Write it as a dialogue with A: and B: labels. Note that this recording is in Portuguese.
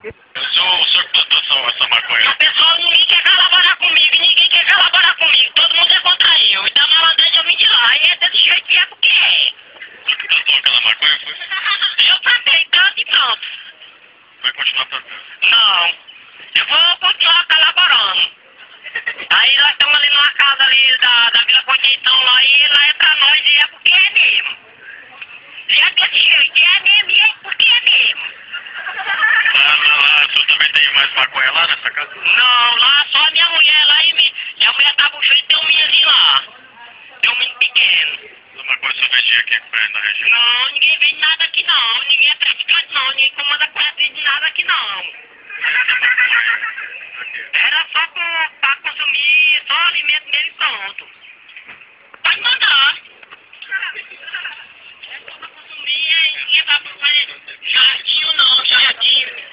A: O senhor plantou essa maconha?
B: O pessoal, ninguém quer colaborar comigo, ninguém quer colaborar comigo. Todo mundo é contra eu. E da malandragem eu vim de lá. E é desse jeito que é porque é.
A: O senhor que plantou aquela maconha foi?
B: Eu plantei tanto e pronto.
A: Vai continuar plantando?
B: Não. Eu vou continuar colaborando. Aí nós estamos ali numa casa ali da Vila Conceição lá. E lá é pra nós e é porque é mesmo. E é desse jeito. E é mesmo e é porque é mesmo.
A: Lá, o senhor também tem mais maconha lá nessa casa?
B: Não, lá só minha mulher lá e minha mulher tá buchando e tem um meninozinho lá. Tem um menino pequeno.
A: Essa maconha o senhor vendia aqui na região?
B: Não, ninguém vende nada aqui não. Ninguém é traficante não. Ninguém comanda quadrilha de nada aqui não. Era só pra consumir, só alimento mesmo e pronto. Pode mandar. É só pra consumir, ninguém vai fazer jardim ou não, jardim.